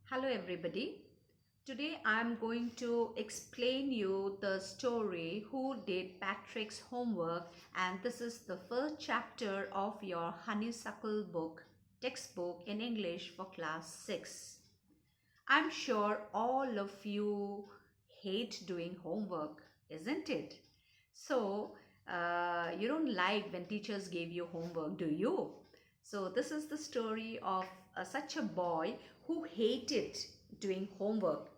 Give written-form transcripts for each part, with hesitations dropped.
Hello everybody. Today I'm going to explain you the story Who Did Patrick's Homework, and this is the first chapter of your Honeysuckle book textbook in English for class 6. I'm sure all of you hate doing homework, isn't it? So, you don't like when teachers gave you homework, do you? So, this is the story of such a boy who hated doing homework,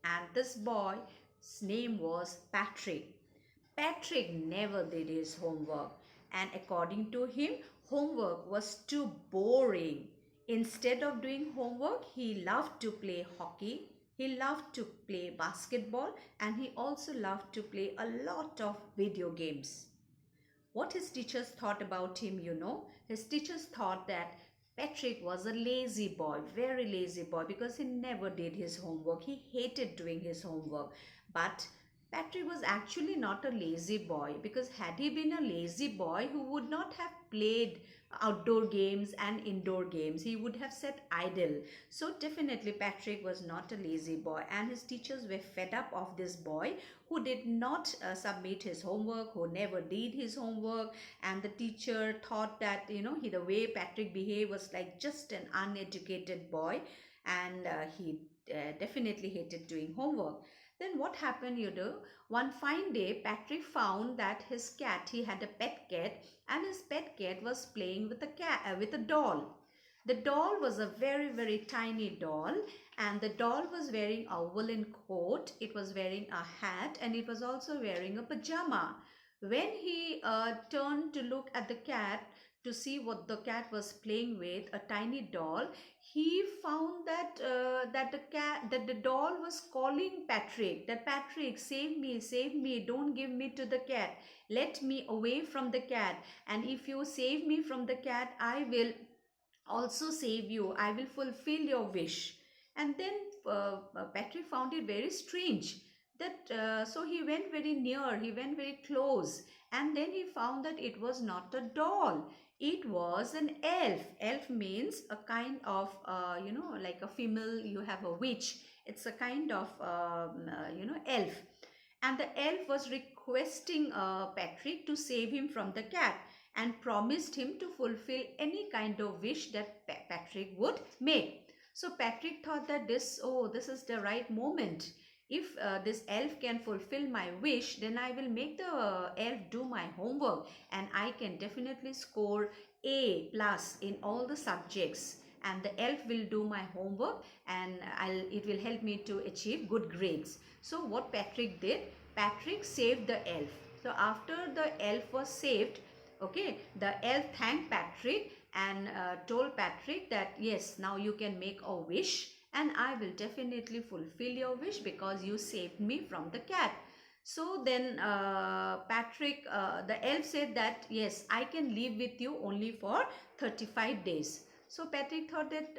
and this boy's name was Patrick. Patrick never did his homework, and according to him, homework was too boring. Instead of doing homework, he loved to play hockey, he loved to play basketball, and he also loved to play a lot of video games. What his teachers thought about him, his teachers thought that Patrick was a lazy boy, very lazy boy, because he never did his homework. He hated doing his homework. But Patrick was actually not a lazy boy, because had he been a lazy boy who would not have played outdoor games and indoor games, he would have sat idle. So definitely Patrick was not a lazy boy, and his teachers were fed up of this boy who did not submit his homework, who never did his homework. And the teacher thought that the way Patrick behaved was like just an uneducated boy, and he definitely hated doing homework. Then what happened, one fine day Patrick found that his cat, he had a pet cat, and his pet cat was playing with a cat, with a doll. The doll was a very, very tiny doll, and the doll was wearing a woolen coat, it was wearing a hat, and it was also wearing a pajama. When he turned to look at the cat to see what the cat was playing with, a tiny doll, he found that the doll was calling Patrick, that Patrick, save me, don't give me to the cat, let me away from the cat, and if you save me from the cat, I will also save you, I will fulfill your wish. And then Patrick found it very strange that so he went very near, he went very close, and then he found that it was not a doll, it was an elf. Elf means a kind of like a female, you have a witch, it's a kind of elf. And the elf was requesting Patrick to save him from the cat, and promised him to fulfill any kind of wish that Patrick would make. So Patrick thought that this is the right moment. If this elf can fulfill my wish, then I will make the elf do my homework, and I can definitely score A plus in all the subjects, and the elf will do my homework, and it will help me to achieve good grades. So what Patrick did, Patrick saved the elf. So after the elf was saved, okay, the elf thanked Patrick and told Patrick that yes, now you can make a wish, and I will definitely fulfill your wish because you saved me from the cat. So then the elf said that yes, I can live with you only for 35 days. So Patrick thought that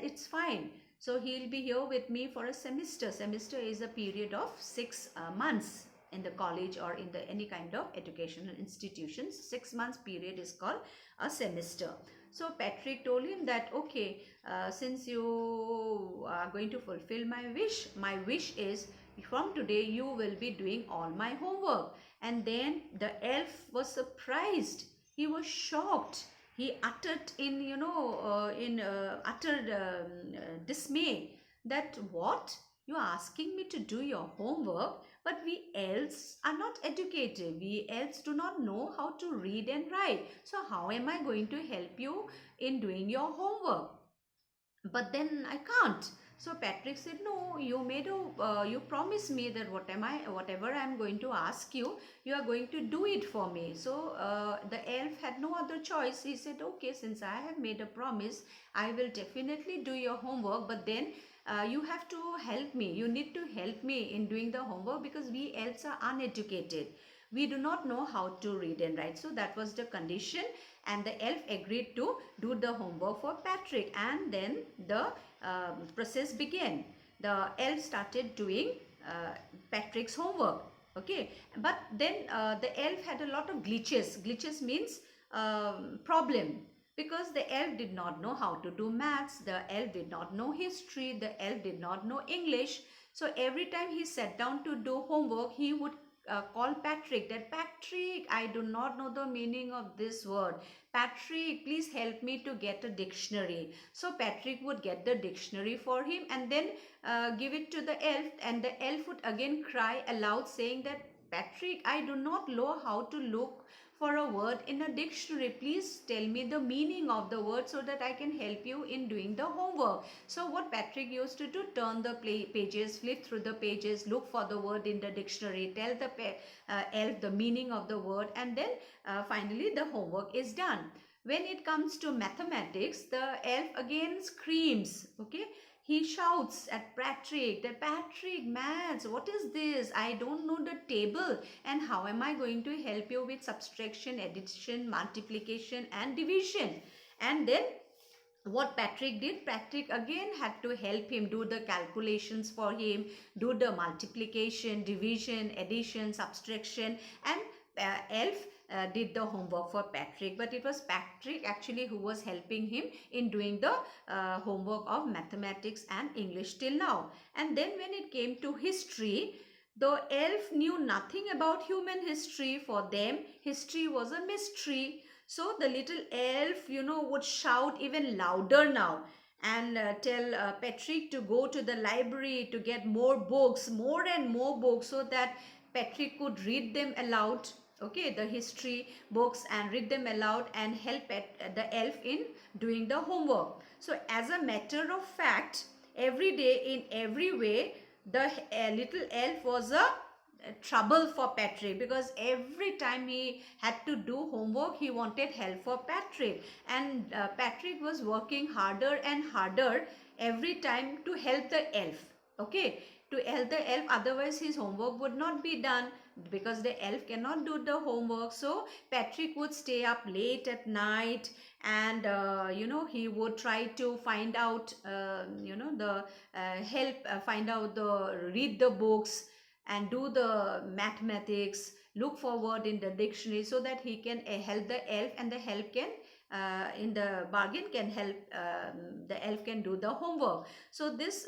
it's fine. So he'll be here with me for a semester. Semester is a period of 6 months in the college or in the any kind of educational institutions. 6 months period is called a semester. So Patrick told him that okay, since you are going to fulfill my wish is from today you will be doing all my homework. And then the elf was surprised, he was shocked, he uttered in uttered dismay that what, you are asking me to do your homework, but we elves are not educated, we elves do not know how to read and write, so how am I going to help you in doing your homework? But then I can't. So Patrick said, no, you promised me that whatever I'm going to ask you, you are going to do it for me. So the elf had no other choice. He said, okay, since I have made a promise, I will definitely do your homework, but then you have to help me, you need to help me in doing the homework, because we elves are uneducated, we do not know how to read and write. So that was the condition, and the elf agreed to do the homework for Patrick, and then the process began. The elf started doing Patrick's homework, okay, but then the elf had a lot of glitches. Glitches means problem, because the elf did not know how to do maths, the elf did not know history, the elf did not know English. So every time he sat down to do homework, he would call Patrick, that Patrick, I do not know the meaning of this word. Patrick, please help me to get a dictionary. So Patrick would get the dictionary for him and then give it to the elf, and the elf would again cry aloud saying that, Patrick, I do not know how to look for a word in a dictionary. Please tell me the meaning of the word so that I can help you in doing the homework. So what Patrick used to do, turn the pages, flip through the pages, look for the word in the dictionary, tell the elf the meaning of the word, and then finally the homework is done. When it comes to mathematics, the elf again screams, okay? He shouts at Patrick that, Patrick, maths, what is this? I don't know the table. And how am I going to help you with subtraction, addition, multiplication and division? And then what Patrick did, Patrick again had to help him do the calculations for him, do the multiplication, division, addition, subtraction, and elf did the homework for Patrick. But it was Patrick actually who was helping him in doing the homework of mathematics and English till now. And then when it came to history, the elf knew nothing about human history. For them, history was a mystery. So the little elf, would shout even louder now and tell Patrick to go to the library to get more books, more and more books, so that Patrick could read them aloud, okay, the history books, and read them aloud and help the elf in doing the homework. So as a matter of fact, every day in every way, the little elf was a trouble for Patrick, because every time he had to do homework, he wanted help for Patrick, and Patrick was working harder and harder every time to help the elf, okay, to help the elf, otherwise his homework would not be done, because the elf cannot do the homework. So Patrick would stay up late at night, and he would try to find out the help find out the read the books and do the mathematics, look forward in the dictionary, so that he can help the elf, and the help can in the bargain can help the elf can do the homework. So this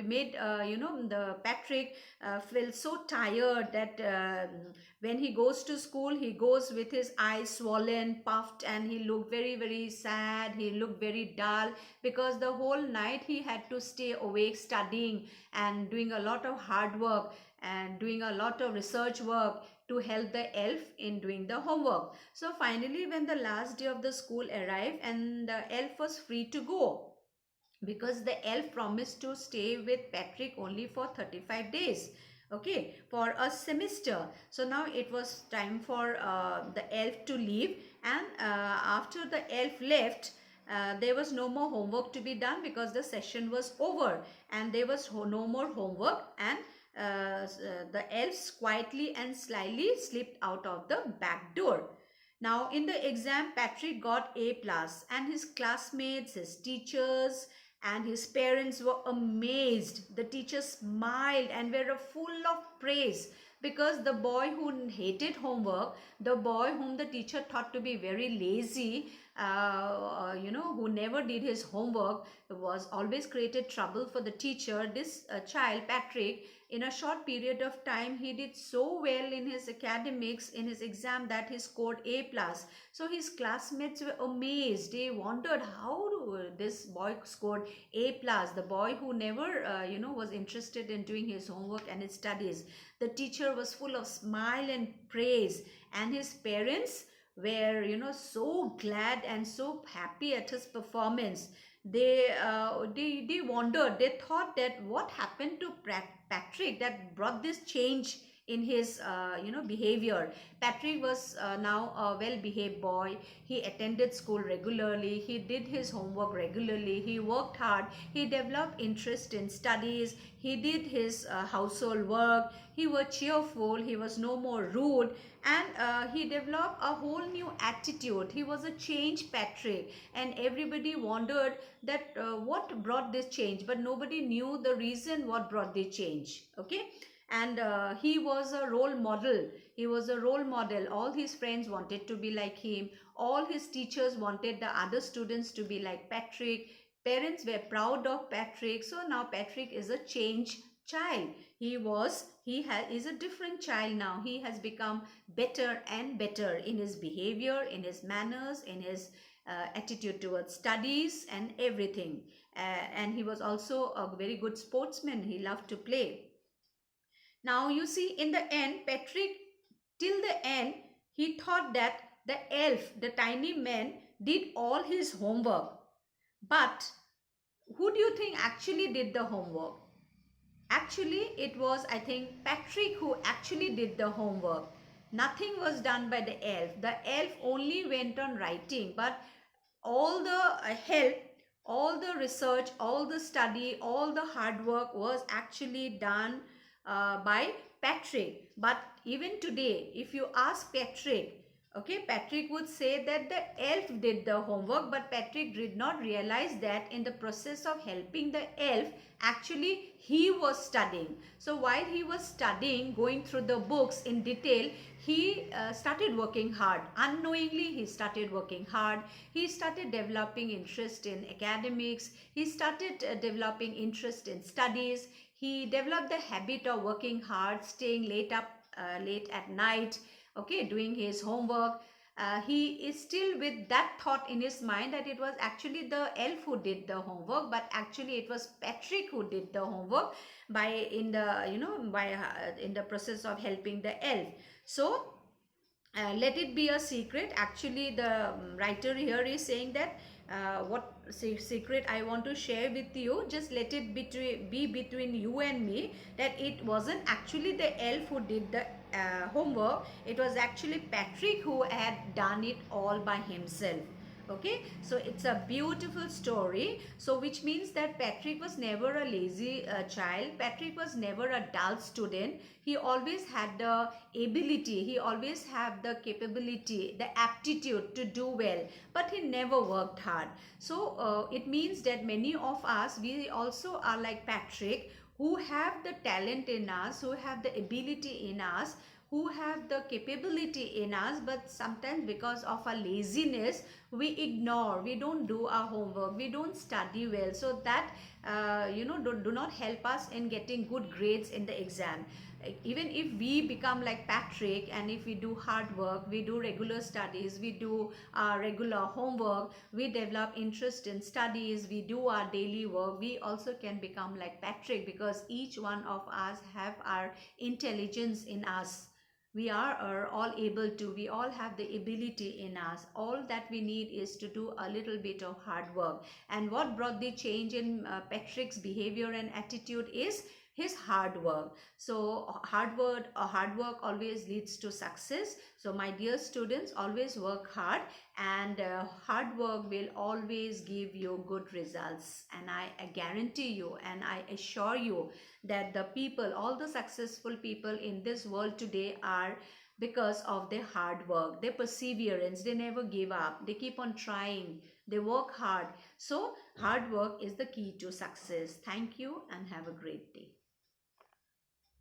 made the Patrick feel so tired that when he goes to school, he goes with his eyes swollen, puffed, and he looked very, very sad. He looked very dull, because the whole night he had to stay awake studying and doing a lot of hard work and doing a lot of research work to help the elf in doing the homework. So finally, when the last day of the school arrived and the elf was free to go, because the elf promised to stay with Patrick only for 35 days, okay, for a semester. So now it was time for the elf to leave, and after the elf left, there was no more homework to be done, because the session was over and there was no more homework, and the elves quietly and slyly slipped out of the back door. Now in the exam, Patrick got A plus, and his classmates, his teachers, and his parents were amazed. The teachers smiled and were full of praise, because the boy who hated homework, the boy whom the teacher thought to be very lazy, who never did his homework, was always created trouble for the teacher. This child, Patrick, in a short period of time, he did so well in his academics, in his exam, that he scored A plus. So his classmates were amazed. They wondered how this boy scored A plus, the boy who never was interested in doing his homework and his studies. The teacher was full of smile and praise, and his parents were so glad and so happy at his performance. They wondered, they thought that what happened to Patrick that brought this change in his behavior. Patrick was now a well behaved boy. He attended school regularly, he did his homework regularly, he worked hard, he developed interest in studies, he did his household work, he was cheerful, he was no more rude, and he developed a whole new attitude. He was a changed Patrick, and everybody wondered that what brought this change, but nobody knew the reason what brought the change, okay. and he was a role model. He was a role model. All his friends wanted to be like him. All his teachers wanted the other students to be like Patrick. Parents were proud of Patrick. So now Patrick is a changed child. Is a different child now. He has become better and better in his behavior, in his manners, in his attitude towards studies and everything. And he was also a very good sportsman. He loved to play. Now you see, in the end, Patrick, till the end, he thought that the elf, the tiny man, did all his homework. But who do you think actually did the homework? Actually, it was, I think, Patrick who actually did the homework. Nothing was done by the elf. The elf only went on writing, but all the help, all the research, all the study, all the hard work was actually done by Patrick. But even today, if you ask Patrick, okay, Patrick would say that the elf did the homework, but Patrick did not realize that in the process of helping the elf, actually he was studying. So while he was studying, going through the books in detail, he started working hard. Unknowingly, he started working hard. He started developing interest in academics. He started developing interest in studies. He developed the habit of working hard, staying late at night, okay, doing his homework. He is still with that thought in his mind that it was actually the elf who did the homework, but actually it was Patrick who did the homework by in the in the process of helping the elf. So let it be a secret. Actually, the writer here is saying that what secret I want to share with you, just let it be between you and me, that it wasn't actually the elf who did the homework. It was actually Patrick who had done it all by himself. Okay, so it's a beautiful story. So which means that Patrick was never a lazy child. Patrick was never a dull student. He always had the ability, he always had the capability, the aptitude to do well, but he never worked hard. So it means that many of us, we also are like Patrick, who have the talent in us, who have the ability in us, who have the capability in us, but sometimes because of our laziness, we ignore, we don't do our homework, we don't study well, so that do not help us in getting good grades in the exam. Even if we become like Patrick, and if we do hard work, we do regular studies, we do regular homework, we develop interest in studies, we do our daily work, we also can become like Patrick, because each one of us have our intelligence in us. We are all able to, we all have the ability in us. All that we need is to do a little bit of hard work. And what brought the change in Patrick's behavior and attitude is his hard work. So hard work always leads to success. So my dear students, always work hard, and hard work will always give you good results. And I guarantee you, and I assure you, that the people, all the successful people in this world today, are because of their hard work, their perseverance. They never give up, they keep on trying, they work hard. So hard work is the key to success. Thank you and have a great day.